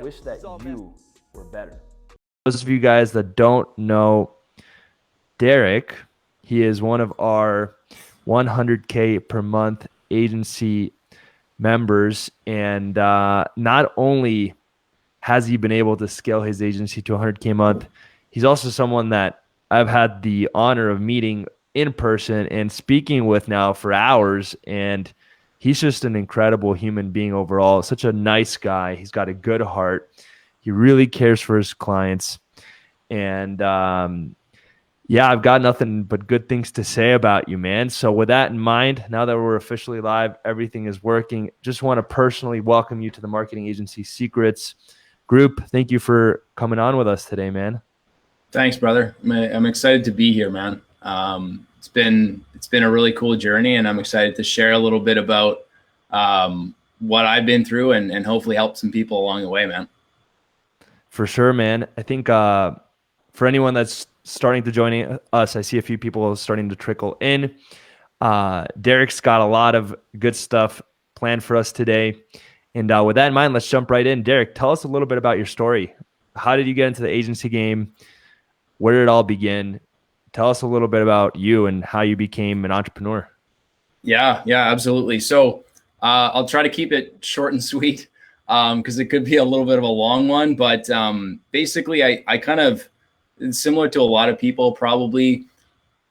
Wish that you were better. Those of you guys that don't know Derek, he is one of our 100K per month agency members. And not only has he been able to scale his agency to 100K a month, he's also someone that I've had the honor of meeting in person and speaking with now for hours. And he's just an incredible human being overall. Such a nice guy. He's got a good heart. He really cares for his clients. And yeah, I've got nothing but good things to say about you, man. So with that in mind, now that we're officially live, everything is working. Just want to personally welcome you to the Marketing Agency Secrets group. Thank you for coming on with us today, man. Thanks, brother. I'm excited to be here, man. It's been a really cool journey, and I'm excited to share a little bit about what I've been through and hopefully help some people along the way, man. For sure, man. I think for anyone that's starting to join us, I see a few people starting to trickle in. Derek's got a lot of good stuff planned for us today. And with that in mind, let's jump right in. Derek, tell us a little bit about your story. How did you get into the agency game? Where did it all begin? Tell us a little bit about you and how you became an entrepreneur. Yeah, absolutely. So I'll try to keep it short and sweet because it could be a little bit of a long one. But basically, I kind of, similar to a lot of people probably,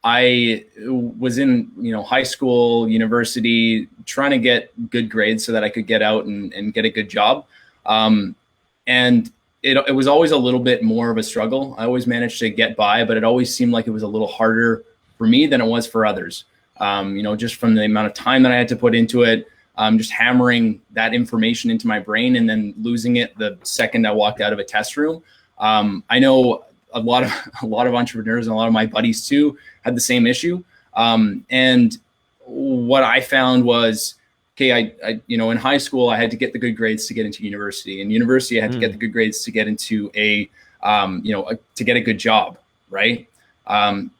I was in high school, university, trying to get good grades so that I could get out and get a good job. And it was always a little bit more of a struggle. I always managed to get by, but it always seemed like it was a little harder for me than it was for others. Just from the amount of time that I had to put into it, just hammering that information into my brain and then losing it the second I walked out of a test room. I know a lot of entrepreneurs and a lot of my buddies too had the same issue. And what I found was, okay, I in high school, I had to get the good grades to get into university. In university, I had to get the good grades to get into to get a good job, right?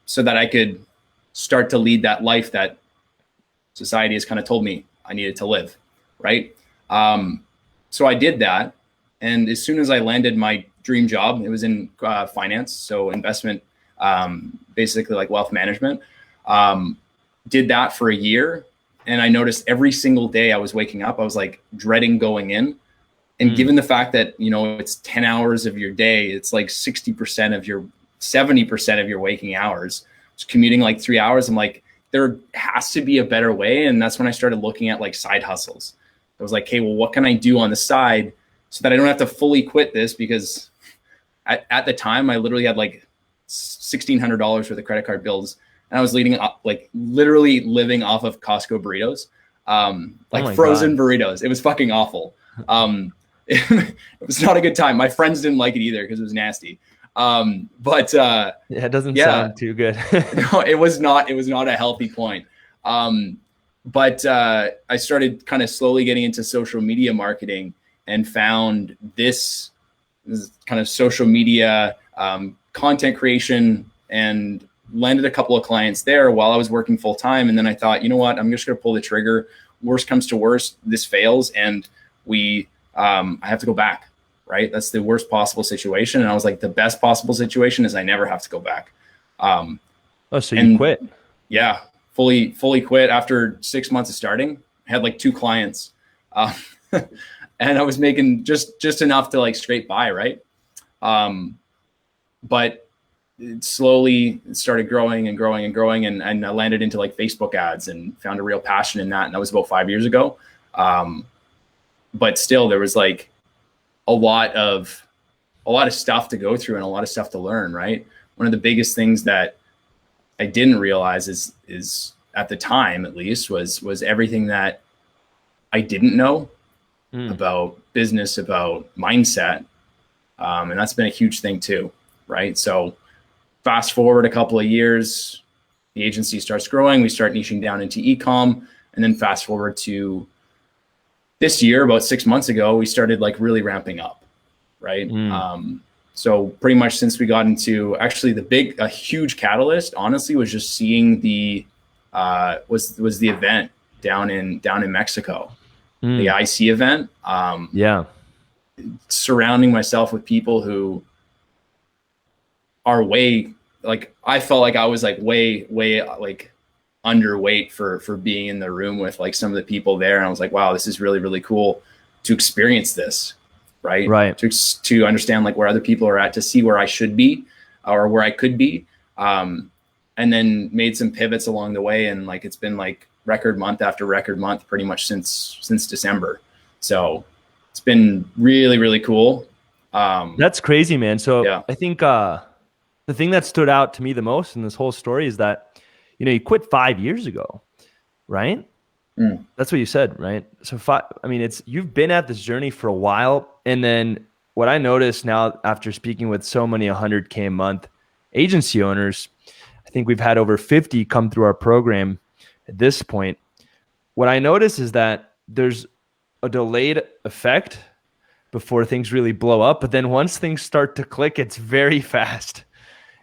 So that I could start to lead that life that society has kind of told me I needed to live, right? So I did that. And as soon as I landed my dream job, it was in finance, so investment, basically like wealth management. Did that for a year. And I noticed every single day I was waking up, I was like dreading going in. And given the fact that, it's 10 hours of your day, it's like 70% of your waking hours. It's commuting like 3 hours. I'm like, there has to be a better way. And that's when I started looking at like side hustles. I was like, hey, well, what can I do on the side so that I don't have to fully quit this? Because at the time I literally had like $1,600 worth of credit card bills. And I was literally living off of Costco burritos, frozen burritos. It was fucking awful. It was not a good time. My friends didn't like it either because it was nasty. It doesn't sound too good. No, it was not a healthy point. But I started kind of slowly getting into social media marketing and found this kind of social media content creation and landed a couple of clients there while I was working full time. And then I thought, you know what, I'm just going to pull the trigger. Worst comes to worst, this fails. And I have to go back, right? That's the worst possible situation. And I was like, the best possible situation is I never have to go back. So you quit? Yeah, fully quit after 6 months of starting. I had like 2 clients and I was making just enough to like scrape by. Right. But it slowly started growing and growing and growing. And I landed into like Facebook ads and found a real passion in that. And that was about 5 years ago. But still there was like a lot of stuff to go through and a lot of stuff to learn. Right. One of the biggest things that I didn't realize is at the time, at least, was everything that I didn't know about business, about mindset. And that's been a huge thing too. Right. So fast forward a couple of years, the agency starts growing. We start niching down into Ecom. And then fast forward to this year, about 6 months ago, we started like really ramping up. Right. So pretty much since we got into actually a huge catalyst, honestly, was just seeing was the event down in Mexico, Mm. the IC event. Yeah. Surrounding myself with people who are way, like, I felt like I was like way like underweight for being in the room with like some of the people there, and I was like, wow, this is really, really cool to experience this, right? To understand like where other people are at, to see where I should be or where I could be, and then made some pivots along the way, and like it's been like record month after record month pretty much since December. So it's been really, really cool. That's crazy, man. So yeah. I think the thing that stood out to me the most in this whole story is that, you know, you quit 5 years ago, right? That's what you said, right? So you've been at this journey for a while. And then what I noticed now after speaking with so many 100K a month agency owners, I think we've had over 50 come through our program at this point. What I notice is that there's a delayed effect before things really blow up. But then once things start to click, it's very fast.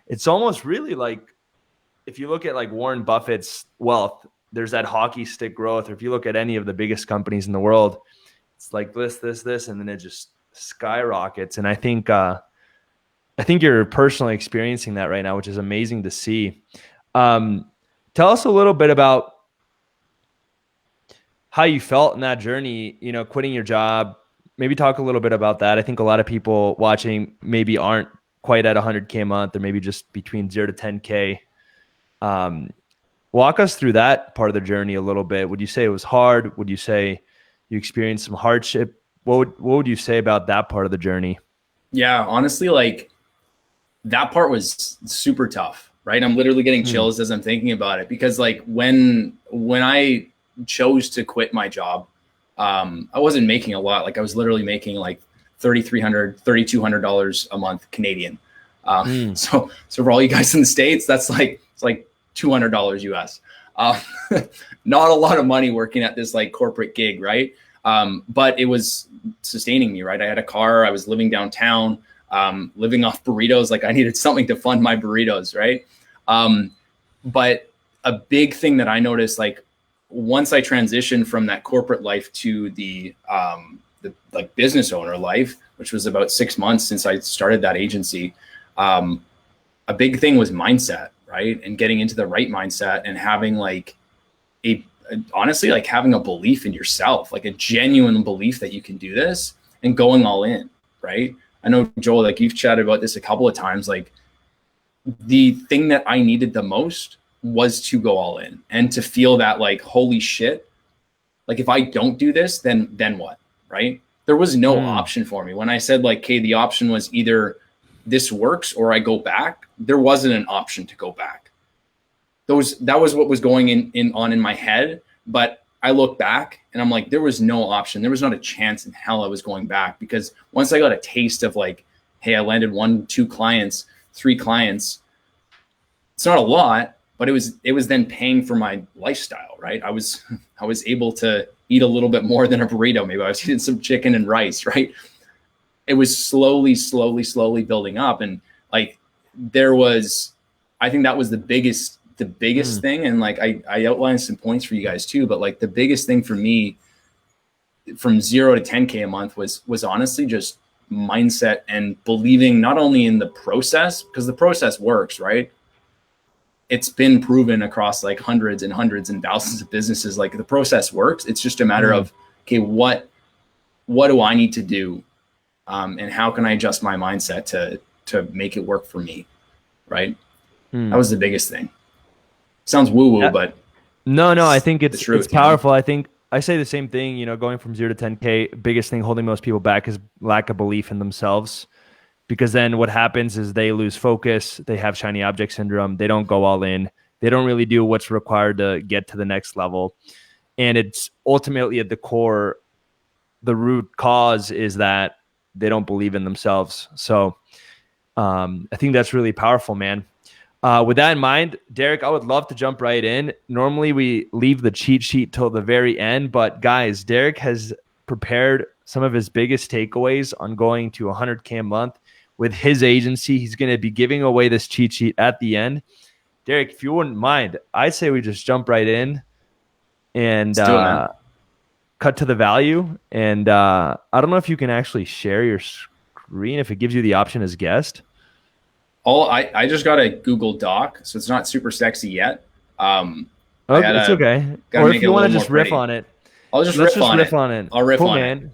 It's almost really like, if you look at like Warren Buffett's wealth, there's that hockey stick growth. Or if you look at any of the biggest companies in the world, it's like this, and then it just skyrockets. And I think you're personally experiencing that right now, which is amazing to see. Tell us a little bit about how you felt in that journey, you know, quitting your job. Maybe talk a little bit about that. I think a lot of people watching maybe aren't quite at 100K a month, or maybe just between 0 to 10K. Walk us through that part of the journey a little bit. Would you say it was hard? Would you say you experienced some hardship? What would you say about that part of the journey? Yeah, honestly, like that part was super tough, right? I'm literally getting chills as I'm thinking about it, because like when I chose to quit my job, I wasn't making a lot. Like I was literally making like $3,300, $3,200 a month Canadian. So for all you guys in the States, it's like $200 US. Not a lot of money working at this like corporate gig, right? But it was sustaining me, right? I had a car, I was living downtown, living off burritos. Like I needed something to fund my burritos, right? But a big thing that I noticed, like once I transitioned from that corporate life to the like business owner life, which was about 6 months since I started that agency, a big thing was mindset, right? And getting into the right mindset and having like honestly, like having a belief in yourself, like a genuine belief that you can do this, and going all in, right? I know, Joel, like you've chatted about this a couple of times, like the thing that I needed the most was to go all in and to feel that like, holy shit, like if I don't do this, then what, right? There was no option for me. When I said like, okay, the option was either this works or I go back, there wasn't an option to go back. That was what was going on in my head. But I look back and I'm like, there was no option. There was not a chance in hell I was going back, because once I got a taste of like, hey, I landed 1, 2 clients, 3 clients. It's not a lot, but it was then paying for my lifestyle, right? I was able to eat a little bit more than a burrito. Maybe I was eating some chicken and rice, right? It was slowly building up. And like, I think that was the biggest thing. And like, I outlined some points for you guys too, but like the biggest thing for me from 0 to 10K a month was honestly just mindset and believing not only in the process, because the process works, right? It's been proven across like hundreds and thousands of businesses. Like the process works. It's just a matter of, okay, what do I need to do? And how can I adjust my mindset to make it work for me? Right. That was the biggest thing. Sounds woo-woo, but no, I think it's truth, powerful. I think I say the same thing, you know, going from 0 to 10K, biggest thing holding most people back is lack of belief in themselves. Because then what happens is they lose focus. They have shiny object syndrome. They don't go all in. They don't really do what's required to get to the next level. And it's ultimately at the core, the root cause is that they don't believe in themselves. So I think that's really powerful, man. With that in mind, Derek, I would love to jump right in. Normally we leave the cheat sheet till the very end, but guys, Derek has prepared some of his biggest takeaways on going to 100K a month with his agency. He's going to be giving away this cheat sheet at the end. Derek, if you wouldn't mind, I'd say we just jump right in. and Let's do it, man. cut to the value. And I don't know if you can actually share your screen if it gives you the option as guest. I just got a Google Doc, so it's not super sexy yet. Okay, it's okay. Or if you want to just riff on it, let's riff on on it. I'll riff cool, on man. it.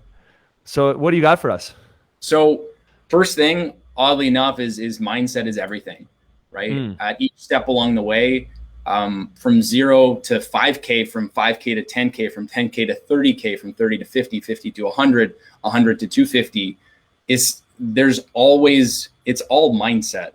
So what do you got for us? So first thing, oddly enough, is mindset is everything, right? At each step along the way, from 0 to 5K, from 5K to 10K, from 10K to 30K, from 30 to 50, 50 to 100, 100 to 250. It's all mindset.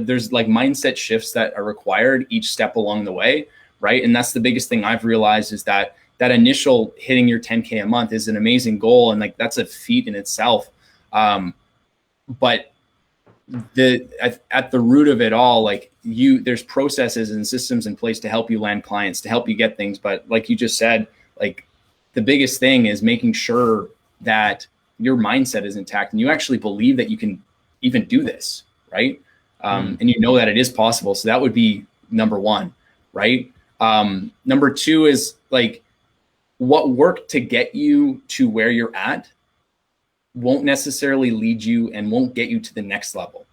There's like mindset shifts that are required each step along the way, right? And that's the biggest thing I've realized is that initial hitting your 10K a month is an amazing goal, and like that's a feat in itself. But at the root of it all, like there's processes and systems in place to help you land clients, to help you get things. But like you just said, like the biggest thing is making sure that your mindset is intact and you actually believe that you can even do this, right? And you know that it is possible. So that would be number one, right? Number two is like what worked to get you to where you're at won't necessarily lead you and won't get you to the next level.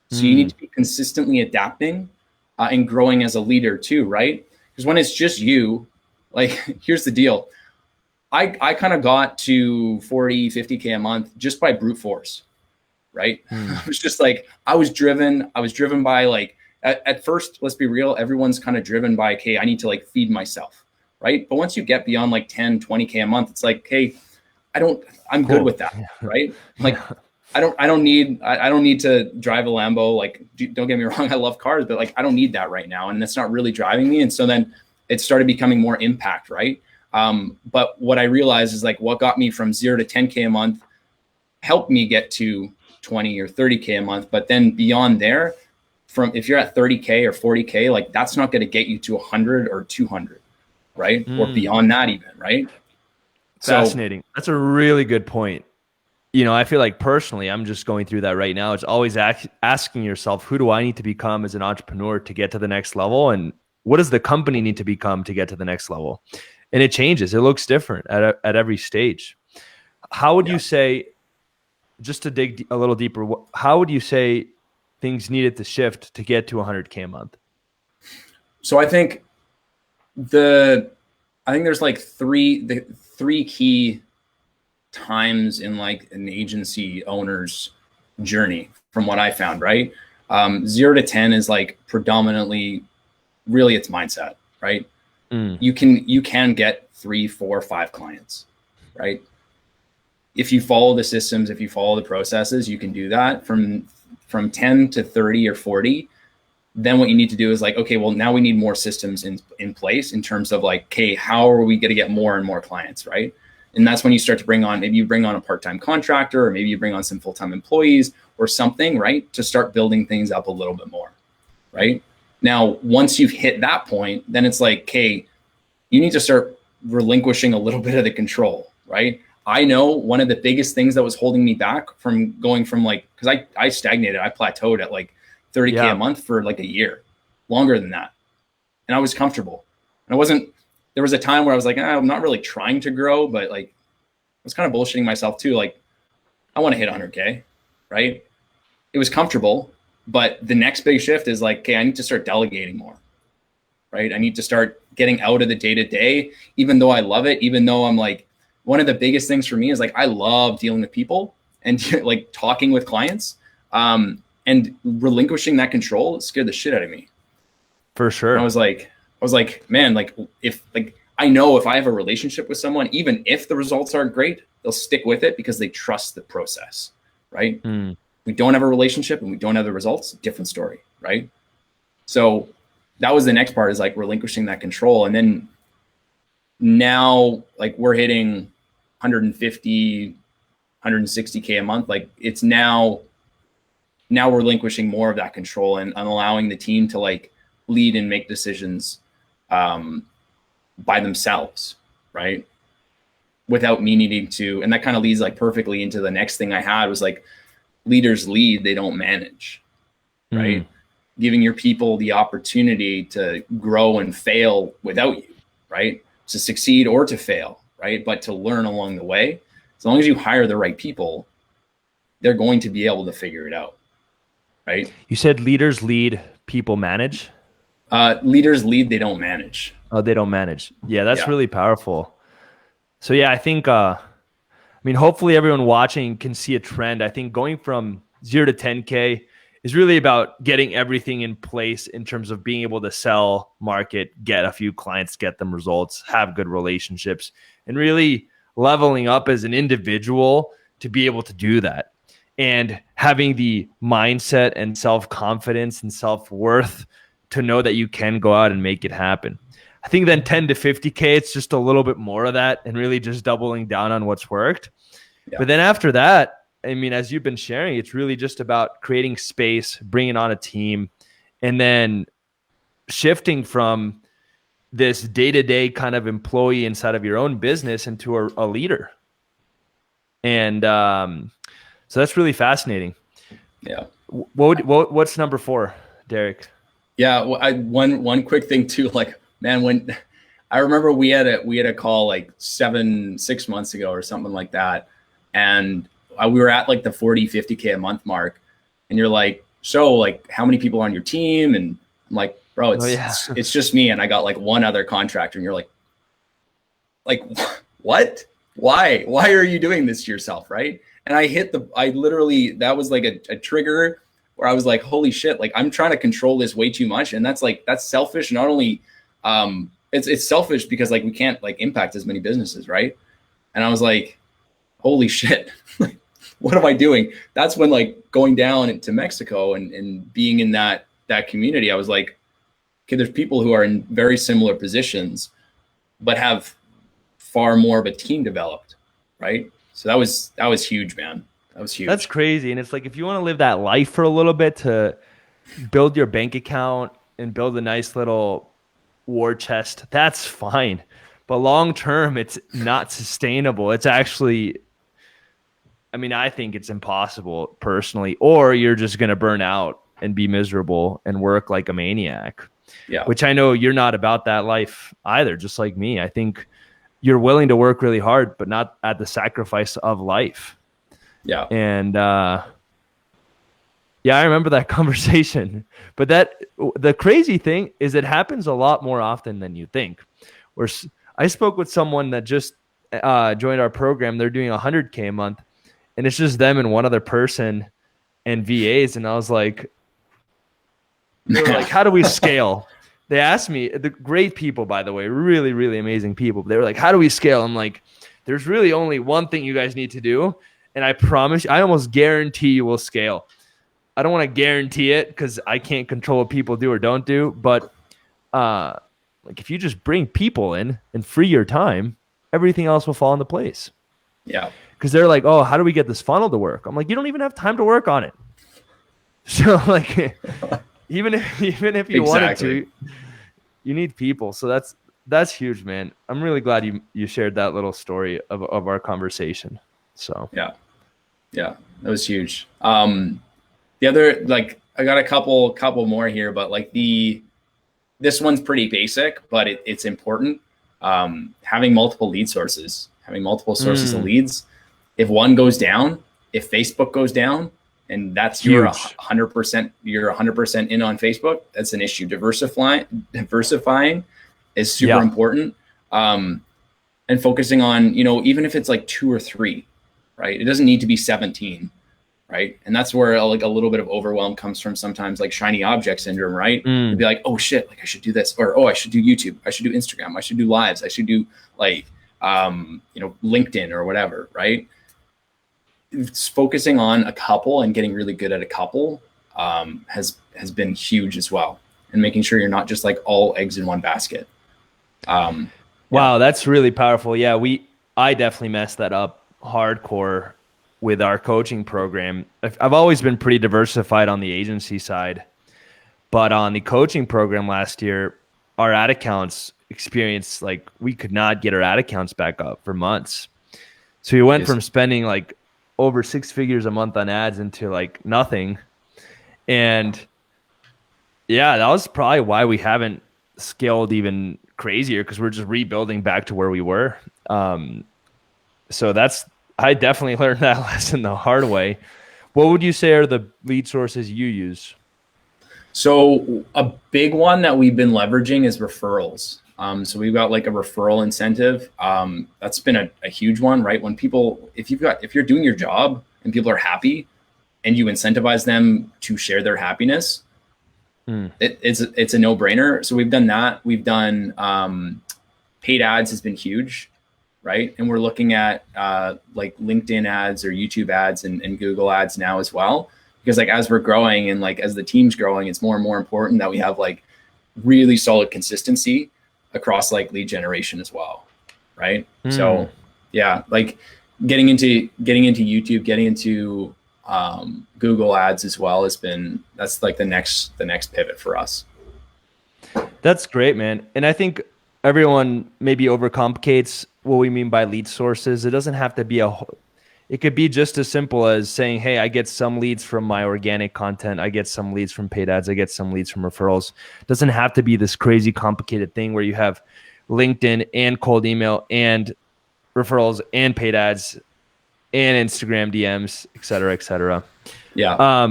So you need to be consistently adapting and growing as a leader too, right? Because when it's just you, like, here's the deal. I kind of got to 40, 50K a month just by brute force, right? I was just like, I was driven by like, at first, let's be real, everyone's kind of driven by, okay, I need to like feed myself, right? But once you get beyond like 10, 20K a month, it's like, hey, I'm good with that, right? Like, I don't need to drive a Lambo. Like, don't get me wrong, I love cars, but like, I don't need that right now. And that's not really driving me. And so then it started becoming more impact, right? But what I realized is like what got me from 0 to 10K a month helped me get to 20 or 30K a month. But then beyond there, if you're at 30K or 40K, like that's not going to get you to 100 or 200, right? Or beyond that even, right? Fascinating. That's a really good point. You know, I feel like personally, I'm just going through that right now. It's always asking yourself, who do I need to become as an entrepreneur to get to the next level? And what does the company need to become to get to the next level? And it changes. It looks different at every stage. How would you say, just to dig a little deeper, how would you say things needed to shift to get to 100K a month? So I think there's like three key times in like an agency owner's journey from what I found, right? 0 to 10 is like predominantly really it's mindset, right? You can get 3, 4, 5 clients, right? If you follow the systems, if you follow the processes, you can do that from 10 to 30 or 40. Then what you need to do is like, okay, well, now we need more systems in place in terms of like, okay, how are we going to get more and more clients, right? And that's when you start to maybe you bring on a part-time contractor, or maybe you bring on some full-time employees or something, right? To start building things up a little bit more, right? Now, once you've hit that point, then it's like, okay, you need to start relinquishing a little bit of the control, right? I know one of the biggest things that was holding me back from going from like, because I stagnated, I plateaued at like 30K a month for like a year, longer than that. And I was comfortable. And there was a time where I was like, I'm not really trying to grow, but like, I was kind of bullshitting myself too. Like, I want to hit 100K, right? It was comfortable, but the next big shift is like, okay, I need to start delegating more, right? I need to start getting out of the day-to-day, even though I love it, even though I'm like, one of the biggest things for me is like, I love dealing with people and like talking with clients, and relinquishing that control scared the shit out of me. For sure. And I was like, man, like I know if I have a relationship with someone, even if the results aren't great, they'll stick with it because they trust the process, right? We don't have a relationship and we don't have the results, different story, right? So that was the next part, is like relinquishing that control. And then now like we're hitting 150, 160K a month. Like it's now we're relinquishing more of that control and allowing the team to like lead and make decisions by themselves, right? Without me needing to. And that kind of leads like perfectly into the next thing I had was like, leaders lead, they don't manage, right? Giving your people the opportunity to grow and fail without you, right? to succeed or to fail, right? But to learn along the way. As long as you hire the right people, they're going to be able to figure it out, right? You said leaders lead, people manage. Leaders lead, they don't manage. Oh, they don't manage. Yeah, that's really powerful. So yeah, I think I mean, hopefully everyone watching can see a trend. I think going from 0 to 10K is really about getting everything in place in terms of being able to sell, market, get a few clients, get them results, have good relationships, and really leveling up as an individual to be able to do that. And having the mindset and self-confidence and self-worth to know that you can go out and make it happen. I think then 10 to 50K, it's just a little bit more of that and really just doubling down on what's worked. Yeah. But then after that, I mean, as you've been sharing, it's really just about creating space, bringing on a team, and then shifting from this day-to-day kind of employee inside of your own business into a leader. And so that's really fascinating. Yeah. What's number 4, Derek? Yeah. Well, one quick thing too, like, man, when I remember we had a call like 6 months ago or something like that. And we were at like the 40, 50K a month mark. And you're like, so like, how many people on your team? And I'm like, bro, it's just me. And I got like one other contractor. And you're like, what? Why are you doing this to yourself? Right. And that was like a trigger where I was like, holy shit, like I'm trying to control this way too much. And that's selfish. Not only, it's selfish because like we can't like impact as many businesses. Right. And I was like, holy shit, what am I doing? That's when like going down to Mexico and being in that community, I was like, okay, there's people who are in very similar positions, but have far more of a team developed. Right. So that was huge, man. That was huge. That's crazy. And it's like, if you want to live that life for a little bit to build your bank account and build a nice little war chest, that's fine. But long term, it's not sustainable. It's actually, I mean, I think it's impossible personally, or you're just going to burn out and be miserable and work like a maniac. Yeah. Which I know you're not about that life either, just like me. I think you're willing to work really hard, but not at the sacrifice of life. Yeah. And yeah, I remember that conversation. But the crazy thing is it happens a lot more often than you think. Where I spoke with someone that just joined our program. They're doing 100K a month, and it's just them and one other person and VAs. And I was like, they were like, how do we scale? They asked me, the great people, by the way, really, really amazing people. They were like, how do we scale? I'm like, there's really only one thing you guys need to do. And I promise, I almost guarantee you will scale. I don't want to guarantee it because I can't control what people do or don't do. But like if you just bring people in and free your time, everything else will fall into place. Yeah. Because they're like, oh, how do we get this funnel to work? I'm like, you don't even have time to work on it. So like, even if you wanted to, you need people. So that's huge, man. I'm really glad you shared that little story of our conversation. So yeah, that was huge. The other, like, I got a couple more here, but like this one's pretty basic, but it's important. Having multiple lead sources, having multiple sources of leads. If one goes down, if Facebook goes down, and that's huge. You're 100% in on Facebook, that's an issue. Diversifying is super important. And focusing on, even if it's like 2 or 3, right? It doesn't need to be 17, right? And that's where like a little bit of overwhelm comes from sometimes, like shiny object syndrome, right? You'd be like, oh shit, like I should do this, or, oh, I should do YouTube. I should do Instagram. I should do lives. I should do like, LinkedIn or whatever, right? It's focusing on a couple and getting really good at a couple has been huge as well. And making sure you're not just like all eggs in one basket. Wow, that's really powerful. Yeah, I definitely messed that up hardcore with our coaching program. I've always been pretty diversified on the agency side, but on the coaching program last year, our ad accounts experienced like we could not get our ad accounts back up for months. So we went from spending like over 6 figures a month on ads into like nothing. And yeah, that was probably why we haven't scaled even crazier because we're just rebuilding back to where we were. So I definitely learned that lesson the hard way. What would you say are the lead sources you use? So a big one that we've been leveraging is referrals. So we've got like a referral incentive. That's been a huge one, right? When people, if you're doing your job and people are happy and you incentivize them to share their happiness, it's a no-brainer. So we've done that. We've done paid ads has been huge, right? And we're looking at like LinkedIn ads or YouTube ads and Google ads now as well. Because like as we're growing and like as the team's growing, it's more and more important that we have like really solid consistency across like lead generation as well, right? So yeah, like getting into YouTube, getting into Google ads as well that's like the next pivot for us. That's great, man. And I think everyone maybe overcomplicates what we mean by lead sources. It doesn't have to be it could be just as simple as saying, hey, I get some leads from my organic content. I get some leads from paid ads. I get some leads from referrals. It doesn't have to be this crazy complicated thing where you have LinkedIn and cold email and referrals and paid ads and Instagram DMs, et cetera, et cetera. Yeah.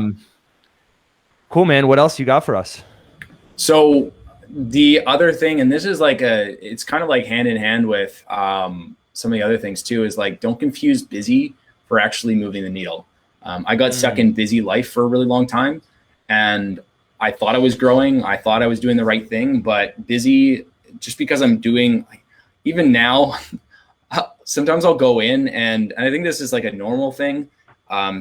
Cool, man. What else you got for us? So the other thing, and this is like it's kind of like hand in hand with some of the other things too, is like, don't confuse busy for actually moving the needle. I got stuck in busy life for a really long time, and I thought I was growing. I thought I was doing the right thing, but busy, just because I'm doing, even now, sometimes I'll go in and I think this is like a normal thing.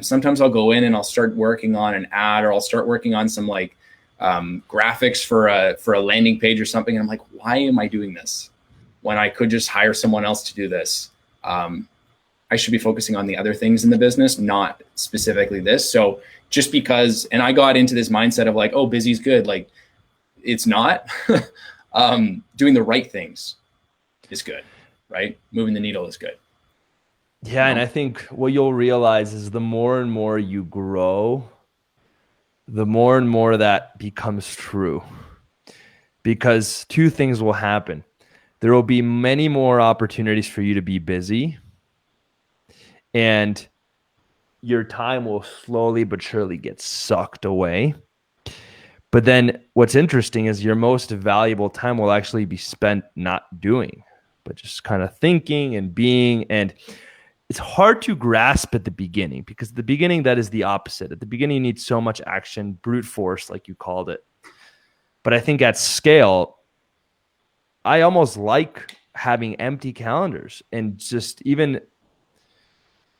Sometimes I'll go in and I'll start working on an ad, or I'll start working on some like graphics for a landing page or something. And I'm like, why am I doing this when I could just hire someone else to do this? I should be focusing on the other things in the business, not specifically this. So just because, and I got into this mindset of like, oh, busy's good. Like, it's not. Doing the right things is good, right? Moving the needle is good. Yeah, and I think what you'll realize is the more and more you grow, the more and more that becomes true. Because two things will happen. There will be many more opportunities for you to be busy, and your time will slowly but surely get sucked away. But then what's interesting is your most valuable time will actually be spent not doing, but just kind of thinking and being. And it's hard to grasp at the beginning, because at the beginning, that is the opposite. At the beginning, you need so much action, brute force, like you called it. But I think at scale, I almost like having empty calendars and just even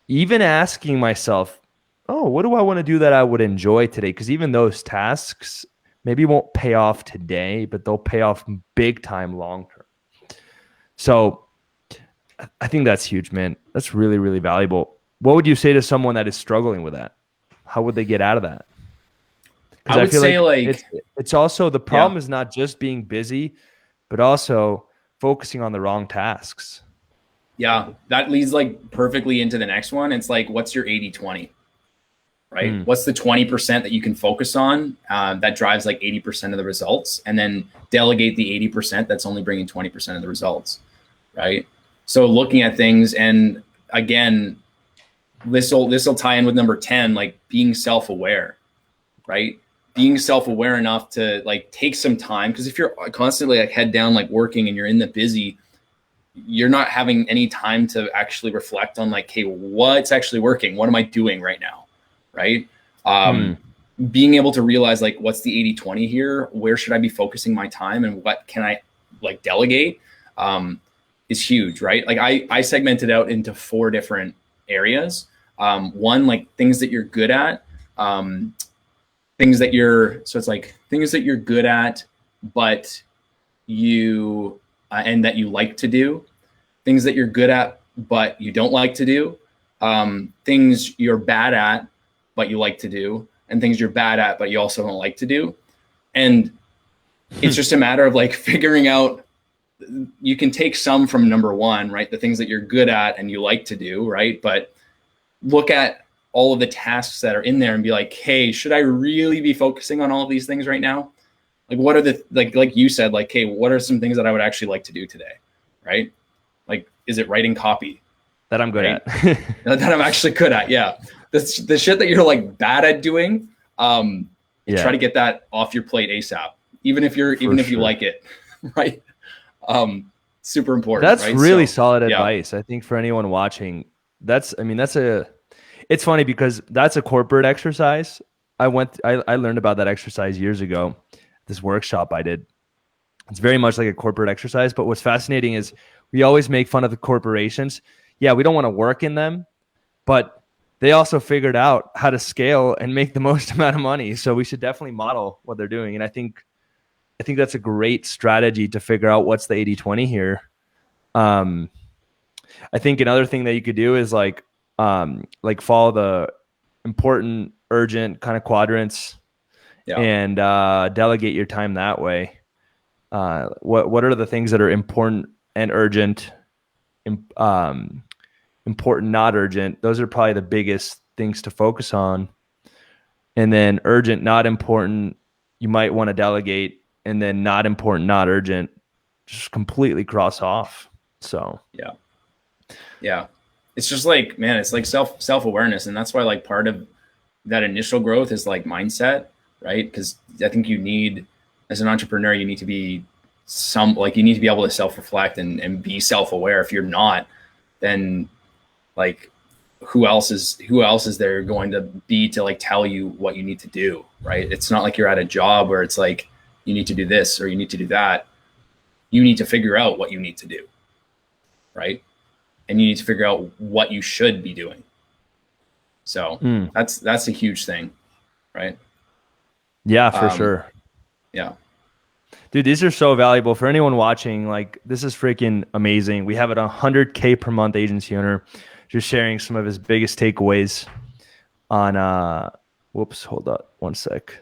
asking myself, oh, what do I want to do that I would enjoy today? Because even those tasks maybe won't pay off today, but they'll pay off big time long term. So I think that's huge, man. That's really, really valuable. What would you say to someone that is struggling with that? How would they get out of that? I would say like it's also, the problem is not just being busy, but also focusing on the wrong tasks. Yeah, that leads like perfectly into the next one. It's like, what's your 80-20, right? What's the 20% that you can focus on that drives like 80% of the results, and then delegate the 80% that's only bringing 20% of the results, right? So looking at things, and again, this will tie in with number 10, like being self-aware, right? Being self-aware enough to like take some time, because if you're constantly like head down, like working, and you're in the busy, you're not having any time to actually reflect on like, hey, what's actually working? What am I doing right now? Right. Being able to realize like, what's the 80-20 here? Where should I be focusing my time, and what can I like delegate is huge, right? Like I segmented out into 4 different areas. One, like things that you're good at, things that you're good at, but you, and that you like to do, things that you're good at, but you don't like to do, things you're bad at, but you like to do, and things you're bad at, but you also don't like to do. And it's just a matter of like figuring out, you can take some from number 1, right? The things that you're good at and you like to do, right? But look at all of the tasks that are in there and be like, hey, should I really be focusing on all of these things right now? Like, what are the, like you said, like, hey, what are some things that I would actually like to do today? Right? Like, is it writing copy? That I'm good right? at. That I'm actually good at. Yeah. That's the shit that you're like bad at doing. Try to get that off your plate ASAP, even if you like it, right? Super important. That's right? really solid advice. I think for anyone watching, it's funny because that's a corporate exercise. I learned about that exercise years ago, this workshop I did. It's very much like a corporate exercise, but what's fascinating is we always make fun of the corporations. Yeah, we don't want to work in them, but they also figured out how to scale and make the most amount of money. So we should definitely model what they're doing. And I think that's a great strategy to figure out what's the 80-20 here. I think another thing that you could do is like follow the important, urgent kind of quadrants and delegate your time that way. What are the things that are important and urgent, important, not urgent? Those are probably the biggest things to focus on. And then urgent, not important, you might want to delegate, and then not important, not urgent, just completely cross off. So yeah, it's just like, man, it's like self-awareness. And that's why like part of that initial growth is like mindset, right? Because I think you need, as an entrepreneur, you need to be you need to be able to self-reflect and be self-aware. If you're not, then like who else is there going to be to like tell you what you need to do, right? It's not like you're at a job where it's like you need to do this or you need to do that. You need to figure out what you need to do, right? And you need to figure out what you should be doing. So that's a huge thing, right? Yeah, for sure. Yeah. Dude, these are so valuable for anyone watching. Like, this is freaking amazing. We have a 100K per month agency owner just sharing some of his biggest takeaways on whoops, hold up one sec.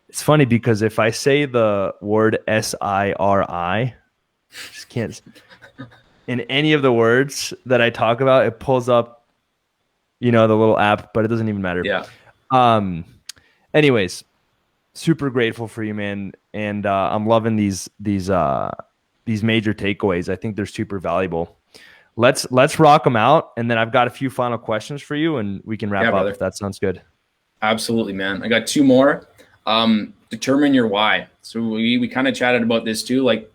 It's funny because if I say the word SIRI, just can't in any of the words that I talk about, it pulls up, the little app, but it doesn't even matter. Yeah. Anyways, super grateful for you, man. And I'm loving these major takeaways. I think they're super valuable. Let's rock them out. And then I've got a few final questions for you and we can wrap up, brother, if that sounds good. Absolutely, man. I got two more. Determine your why. So we kind of chatted about this too. Like,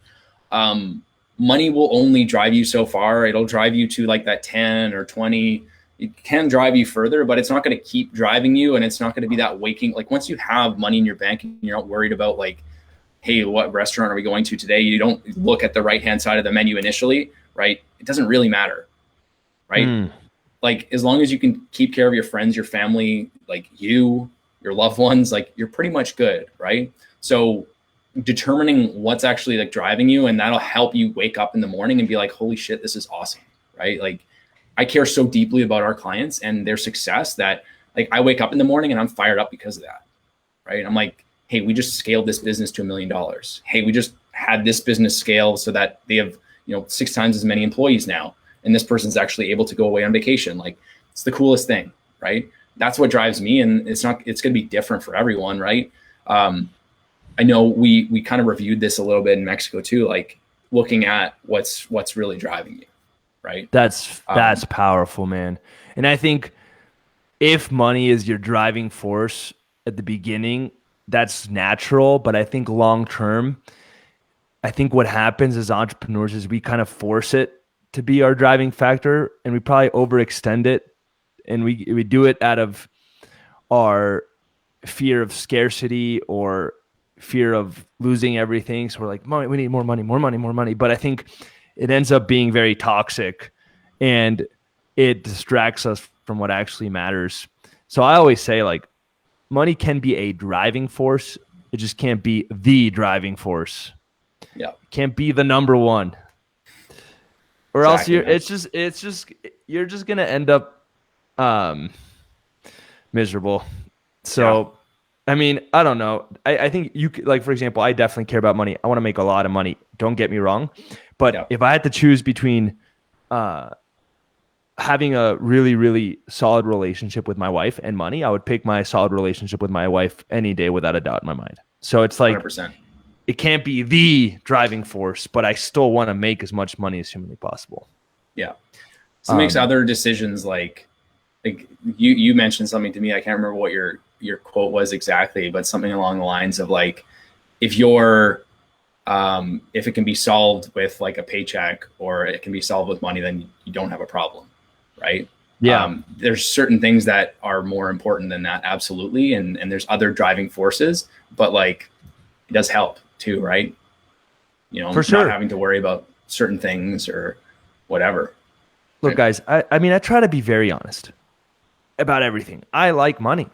money will only drive you so far. It'll drive you to like that 10 or 20. It can drive you further, but it's not going to keep driving you. And it's not going to be that waking, like once you have money in your bank and you're not worried about like, hey, what restaurant are we going to today? You don't look at the right-hand side of the menu initially, right? It doesn't really matter, right? Like as long as you can keep care of your friends, your family, like your loved ones, like you're pretty much good, right? So determining what's actually like driving you, and that'll help you wake up in the morning and be like, holy shit, this is awesome, right? Like I care so deeply about our clients and their success that like I wake up in the morning and I'm fired up because of that, right? I'm like, hey, we just scaled this business to $1 million. Hey, we just had this business scale so that they have 6 times as many employees now, and this person's actually able to go away on vacation. Like it's the coolest thing, right? That's what drives me, and it's going to be different for everyone, right? I know we kind of reviewed this a little bit in Mexico too, like looking at what's really driving you, right? That's powerful, man. And I think if money is your driving force at the beginning, that's natural. But I think long term, I think what happens as entrepreneurs is we kind of force it to be our driving factor, and we probably overextend it, and we do it out of our fear of scarcity or fear of losing everything. So we're like, we need more money, more money, more money. But I think it ends up being very toxic and it distracts us from what actually matters. So I always say like money can be a driving force. It just can't be the driving force. Yeah. It can't be the number one. Or exactly, else it's just you're just going to end up miserable. So I mean, I don't know. I think you like, for example, I definitely care about money. I want to make a lot of money. Don't get me wrong. But if I had to choose between having a really, really solid relationship with my wife and money, I would pick my solid relationship with my wife any day without a doubt in my mind. So it's like 100%. it can't be the driving force, but I still want to make as much money as humanly possible. Yeah. So it makes other decisions like you mentioned something to me. I can't remember what your quote was exactly, but something along the lines of like, if it can be solved with like a paycheck or it can be solved with money, then you don't have a problem. Right. Yeah. There's certain things that are more important than that. Absolutely. And there's other driving forces, but like it does help too. Right. You know, for sure. Not having to worry about certain things or whatever. Look, guys, I mean, I try to be very honest about everything. I like money.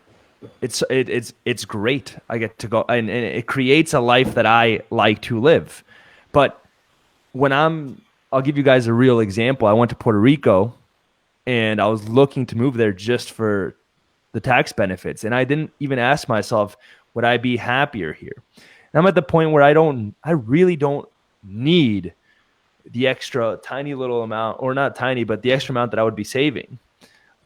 It's great. I get to go and it creates a life that I like to live. But I'll give you guys a real example. I went to Puerto Rico and I was looking to move there just for the tax benefits. And I didn't even ask myself, would I be happier here? And I'm at the point where I really don't need the extra tiny little amount, or not tiny, but the extra amount that I would be saving.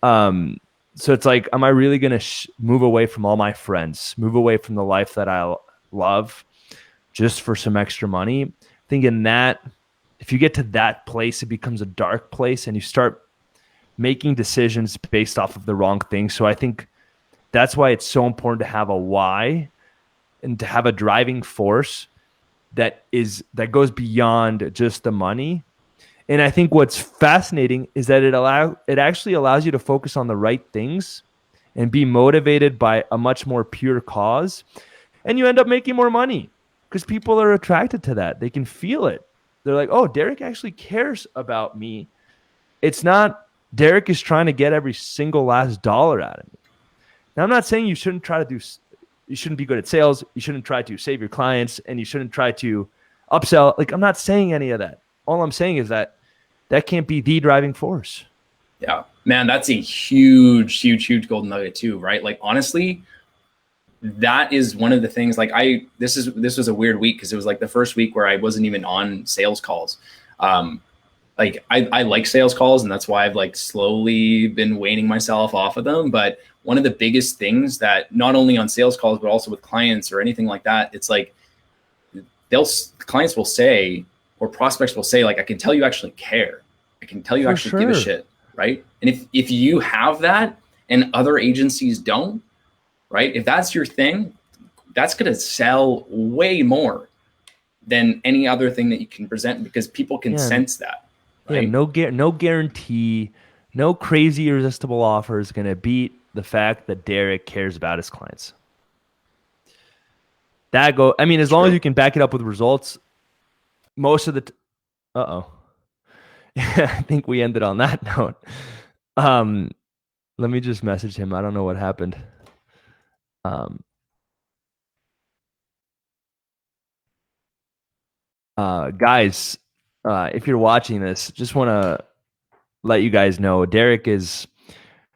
So it's like, am I really going to move away from all my friends, move away from the life that I love just for some extra money? Thinking that if you get to that place, it becomes a dark place and you start making decisions based off of the wrong things. So I think that's why it's so important to have a why and to have a driving force that goes beyond just the money. And I think what's fascinating is that it actually allows you to focus on the right things and be motivated by a much more pure cause. And you end up making more money because people are attracted to that. They can feel it. They're like, oh, Derek actually cares about me. It's not Derek is trying to get every single last dollar out of me. Now, I'm not saying you shouldn't be good at sales. You shouldn't try to save your clients and you shouldn't try to upsell. Like, I'm not saying any of that. All I'm saying is that can't be the driving force. Yeah, man, that's a huge, huge, huge golden nugget too, right? Like, honestly, that is one of the things, like this was a weird week because it was like the first week where I wasn't even on sales calls. Like I like sales calls and that's why I've like slowly been weaning myself off of them. But one of the biggest things that not only on sales calls, but also with clients or anything like that, it's like clients will say, or prospects will say, like, I can tell you actually care. I can tell you actually give a shit, right? And if you have that and other agencies don't, right? If that's your thing, that's going to sell way more than any other thing that you can present because people can sense that. Right? Yeah, no guarantee, no crazy irresistible offer is going to beat the fact that Derek cares about his clients. As long as you can back it up with results, most of the I think we ended on that note. Let me just message him. I don't know what happened. Guys, if you're watching this, just want to let you guys know Derek is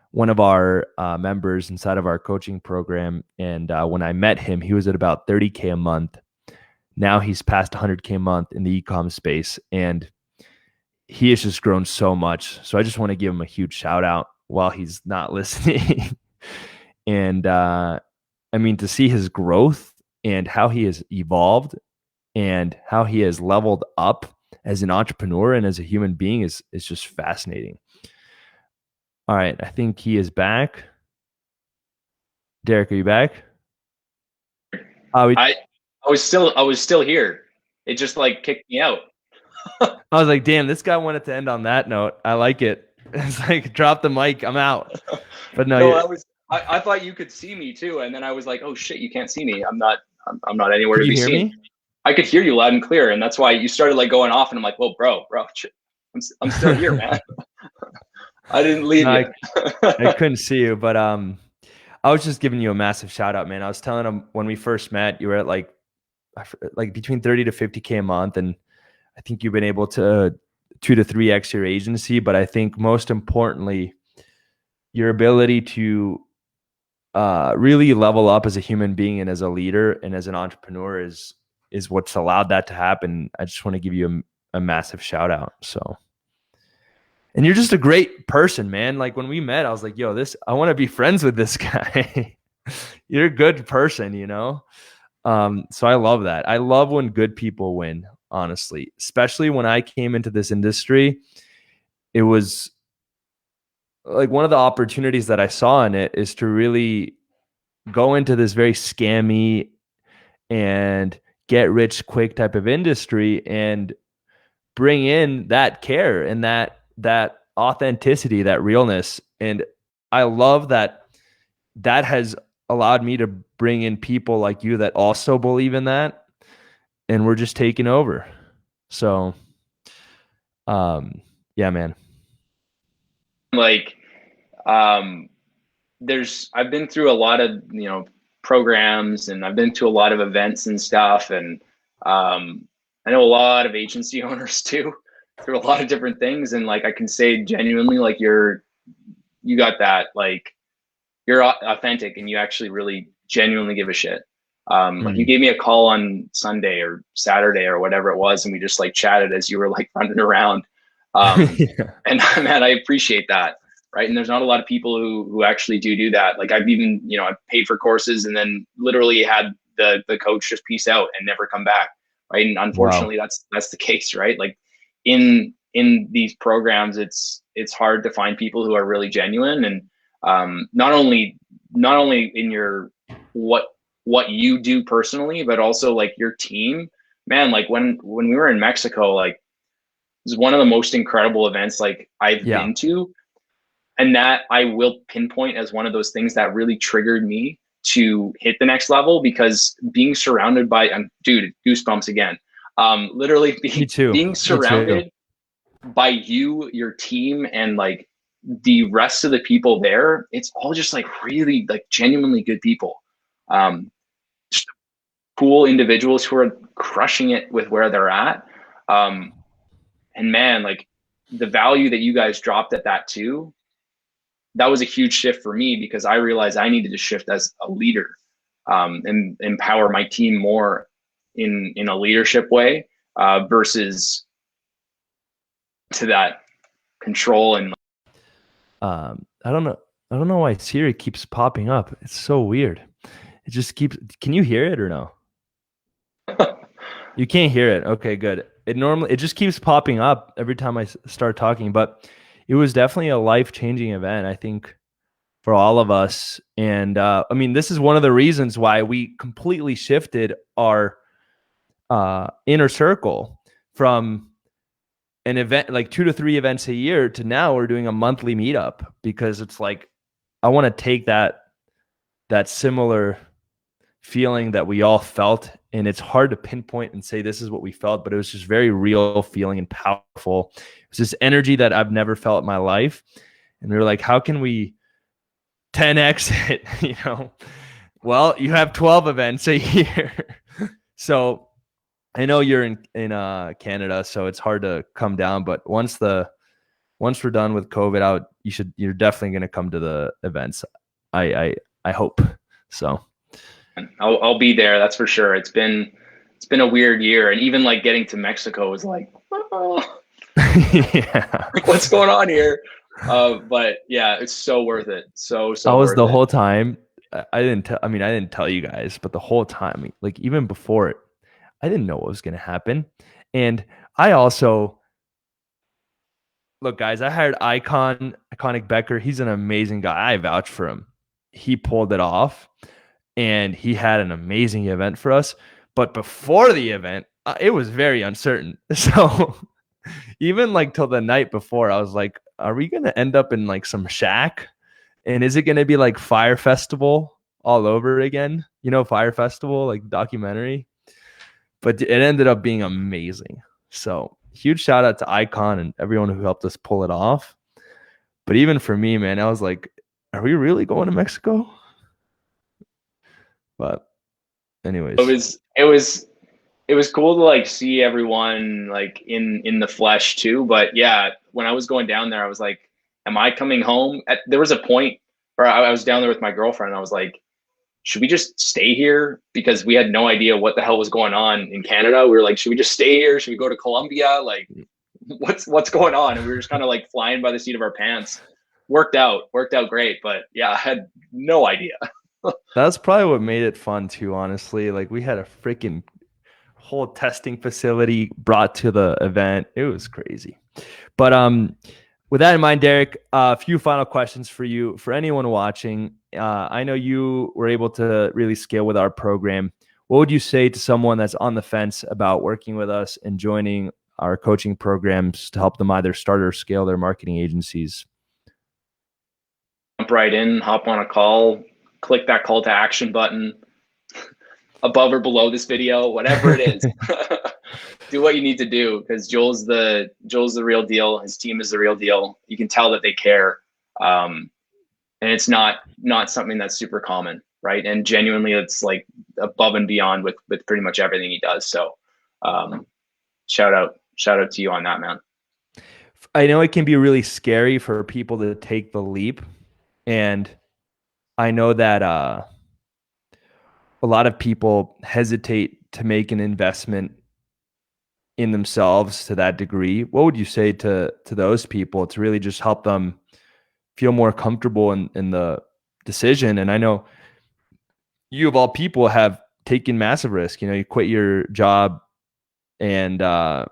one of our members inside of our coaching program. And when I met him, he was at about 30K a month. Now he's past 100K a month in the ecom space, and he has just grown so much. So I just want to give him a huge shout out while he's not listening. And to see his growth and how he has evolved and how he has leveled up as an entrepreneur and as a human being is just fascinating. All right, I think he is back. Derek, are you back? I was still here. It just like kicked me out. I was like, damn, this guy wanted to end on that note. I like it. It's like, drop the mic, I'm out. But no, I thought you could see me too, and then I was like, oh shit, you can't see me. I'm not anywhere to be seen. Me? I could hear you loud and clear, and that's why you started like going off, and I'm like, whoa, bro, I'm still here, man. I didn't leave you. I couldn't see you, but I was just giving you a massive shout out, man. I was telling him when we first met, you were at like between 30 to 50K a month, and I think you've been able to 2 to 3x your agency. But I think most importantly, your ability to really level up as a human being and as a leader and as an entrepreneur is what's allowed that to happen. I just want to give you a massive shout out. So, and you're just a great person, man. Like when we met, I was like, yo, I want to be friends with this guy. You're a good person, you know? So I love that. I love when good people win, honestly, especially when I came into this industry. It was like one of the opportunities that I saw in it is to really go into this very scammy and get rich quick type of industry and bring in that care and that authenticity, that realness. And I love that has allowed me to bring in people like you that also believe in that, and we're just taking over. So yeah, man. Like, I've been through a lot of, programs, and I've been to a lot of events and stuff. And I know a lot of agency owners too, through a lot of different things. And like, I can say genuinely, like you got that, like you're authentic and you actually really genuinely give a shit. Like you gave me a call on Sunday or Saturday or whatever it was, and we just like chatted as you were like running around. Yeah. And man, I appreciate that. Right. And there's not a lot of people who actually do that. Like I've even, I've paid for courses and then literally had the coach just peace out and never come back. Right. And unfortunately, that's the case, right? Like in these programs, it's hard to find people who are really genuine. And not only in your what you do personally, but also like your team. Man, like when we were in Mexico, like it was one of the most incredible events like I've been to. And that I will pinpoint as one of those things that really triggered me to hit the next level, because being surrounded by, dude, goosebumps again. Literally being surrounded by you, your team, and like the rest of the people there, it's all just like really like genuinely good people. Just cool individuals who are crushing it with where they're at. And man, like the value that you guys dropped at that too, that was a huge shift for me, because I realized I needed to shift as a leader, and empower my team more in a leadership way, versus to that control. And I don't know why Siri keeps popping up. It's so weird. It just keeps. Can you hear it or no? You can't hear it. Okay, good. It just keeps popping up every time I start talking, but it was definitely a life-changing event, I think, for all of us. And I mean, this is one of the reasons why we completely shifted our inner circle from an event like 2 to 3 events a year to now we're doing a monthly meetup, because it's like I want to take that similar feeling that we all felt, and it's hard to pinpoint and say this is what we felt, but it was just very real feeling and powerful. It was this energy that I've never felt in my life, and we were like, how can we 10x it? Well, you have 12 events a year. So I know you're in Canada, so it's hard to come down, but once we're done with COVID, you're definitely going to come to the events. I hope so. I'll be there. That's for sure. It's been a weird year. And even like getting to Mexico was like, oh. Yeah. Like, what's going on here? But yeah, it's so worth it. So I was worth the it. whole time. I didn't tell you guys, but the whole time, like even before it, I didn't know what was going to happen. And I also, look, guys, I hired Iconic Becker. He's an amazing guy. I vouch for him. He pulled it off. And he had an amazing event for us. But before the event, it was very uncertain. So even like till the night before, I was like, are we going to end up in like some shack? And is it going to be like Fire Festival all over again? Fire Festival, like documentary. But it ended up being amazing. So huge shout out to Icon and everyone who helped us pull it off. But even for me, man, I was like, are we really going to Mexico? But anyways, it was cool to like see everyone like in the flesh too. But yeah, when I was going down there, I was like, am I coming home? There was a point where I was down there with my girlfriend and I was like, should we just stay here? Because we had no idea what the hell was going on in Canada. We were like, should we just stay here? Should we go to Colombia? Like, what's going on? And we were just kind of like flying by the seat of our pants. Worked out great. But yeah, I had no idea. That's probably what made it fun too, honestly. Like we had a freaking whole testing facility brought to the event. It was crazy. But with that in mind, Derek, a few final questions for you. For anyone watching, I know you were able to really scale with our program. What would you say to someone that's on the fence about working with us and joining our coaching programs to help them either start or scale their marketing agencies? Jump right in, hop on a call, click that call to action button above or below this video, whatever it is. Do what you need to do, because Joel's the real deal. His team is the real deal. You can tell that they care, and it's not something that's super common, right? And genuinely, it's like above and beyond with pretty much everything he does. So, shout out to you on that, man. I know it can be really scary for people to take the leap, and I know that a lot of people hesitate to make an investment in themselves to that degree. What would you say to those people to really just help them feel more comfortable in the decision? And I know you of all people have taken massive risk. You know, you quit your job and I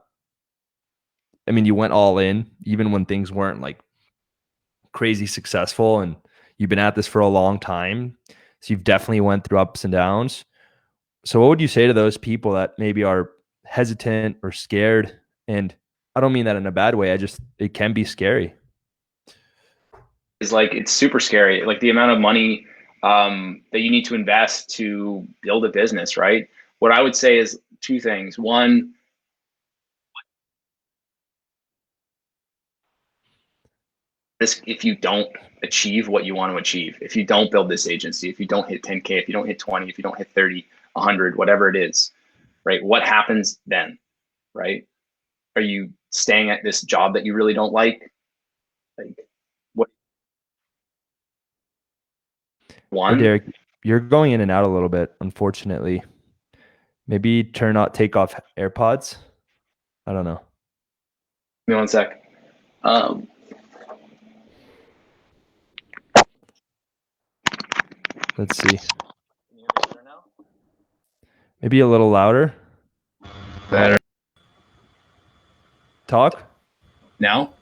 mean, you went all in even when things weren't like crazy successful, and you've been at this for a long time. So you've definitely went through ups and downs. So what would you say to those people that maybe are hesitant or scared? And I don't mean that in a bad way. It can be scary. Is like, it's super scary. Like the amount of money that you need to invest to build a business, right? What I would say is two things. One, if you don't achieve what you want to achieve, if you don't build this agency, if you don't hit 10K, if you don't hit 20, if you don't hit 30, 100, whatever it is, right? What happens then, right? Are you staying at this job that you really don't like? Like, what? Hey, Derek, you're going in and out a little bit, unfortunately. Maybe take off AirPods. I don't know. Give me one sec. Let's see. Can you hear me better now? Maybe a little louder. Better. Talk. Now?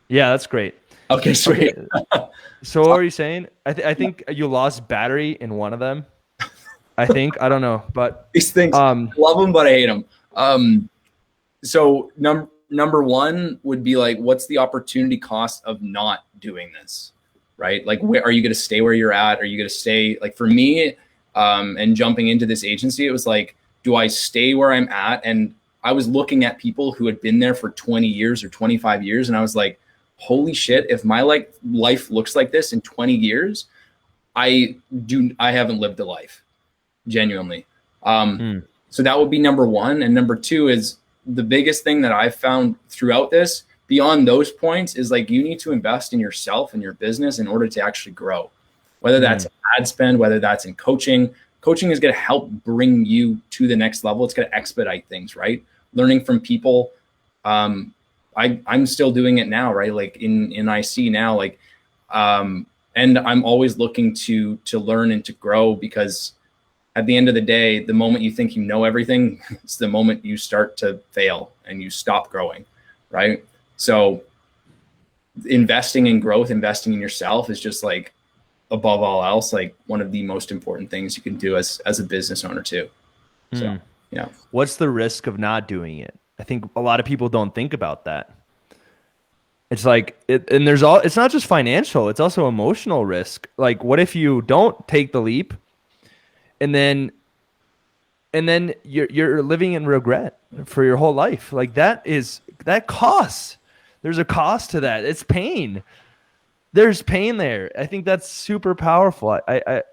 Yeah, that's great. Okay, sweet. Okay. So what are you saying? I think you lost battery in one of them. I don't know, but these things, love them, but I hate them. So number one would be like, what's the opportunity cost of not doing this, right? Like, where are you going to stay where you're at? Are you going to stay, like for me, and jumping into this agency, it was like, do I stay where I'm at? And I was looking at people who had been there for 20 years or 25 years. And I was like, holy shit, if my life looks like this in 20 years, I haven't lived a life, genuinely. So that would be number one. And number two is the biggest thing that I've found throughout this, beyond those points, is like, you need to invest in yourself and your business in order to actually grow, whether that's ad spend, whether that's in coaching. Coaching is going to help bring you to the next level. It's going to expedite things, right? Learning from people. I'm still doing it now, right? Like in IC now, like, and I'm always looking to learn and to grow, because at the end of the day, the moment you think you know everything, it's the moment you start to fail and you stop growing, right? So investing in growth, investing in yourself is just like, above all else, like one of the most important things you can do as a business owner too. So, yeah. What's the risk of not doing it? I think a lot of people don't think about that. It's like, it's not just financial, it's also emotional risk. Like, what if you don't take the leap and then you're living in regret for your whole life? Like that costs. There's a cost to that. It's pain. There's pain there. I think that's super powerful. I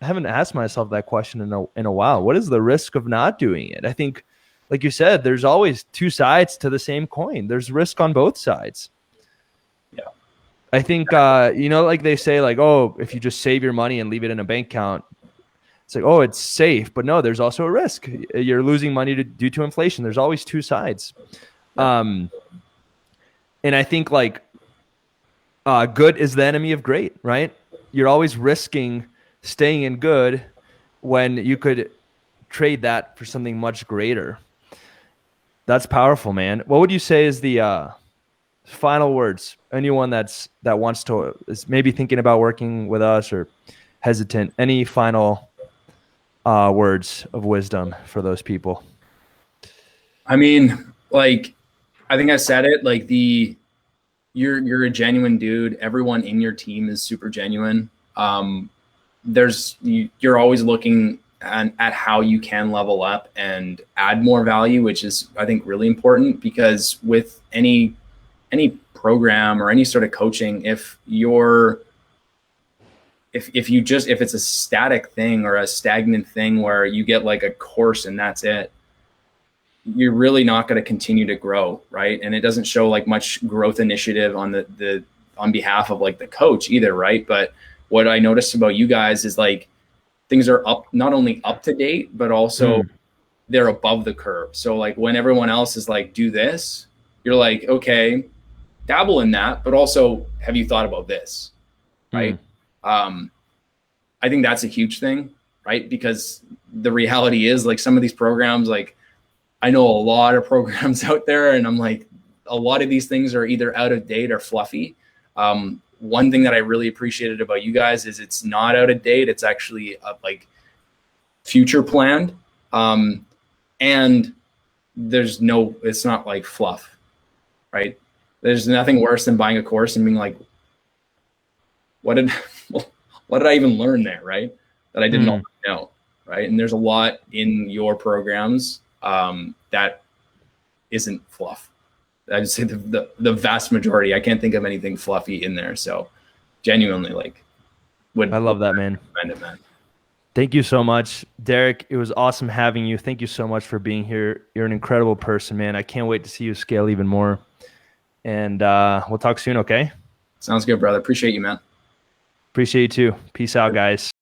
haven't asked myself that question in a while. What is the risk of not doing it? I think, like you said, there's always two sides to the same coin. There's risk on both sides. Yeah. I think, like they say, like, oh, if you just save your money and leave it in a bank account, it's like, oh, it's safe. But no, there's also a risk. You're losing money due to inflation. There's always two sides. And I think like good is the enemy of great, right? You're always risking staying in good when you could trade that for something much greater. That's powerful, man. What would you say is the final words? Anyone that wants to is maybe thinking about working with us or hesitant. Any final words of wisdom for those people? I mean, like, I think I said it, like you're a genuine dude. Everyone in your team is super genuine. You're always looking at how you can level up and add more value, which is, I think, really important, because with any program or any sort of coaching, if it's a static thing or a stagnant thing where you get like a course and that's it, you're really not going to continue to grow, right? And it doesn't show like much growth initiative on on behalf of like the coach either, right? But what I noticed about you guys is like things are not only up to date, but also they're above the curve. So like when everyone else is like, do this, you're like, okay, dabble in that, but also have you thought about this, right? I think that's a huge thing, right? Because the reality is like some of these programs, like I know a lot of programs out there, and I'm like, a lot of these things are either out of date or fluffy. One thing that I really appreciated about you guys is it's not out of date. It's actually like future planned. And it's not like fluff, right? There's nothing worse than buying a course and being like, what did I even learn there, right? That I didn't know, right? And there's a lot in your programs that isn't fluff. I would say the vast majority. I can't think of anything fluffy in there. So genuinely, like, I love that, man. Recommend it, man. Thank you so much, Derek. It was awesome having you. Thank you so much for being here. You're an incredible person, man. I can't wait to see you scale even more. And we'll talk soon, okay? Sounds good, brother. Appreciate you, man. Appreciate you too. Peace out, guys.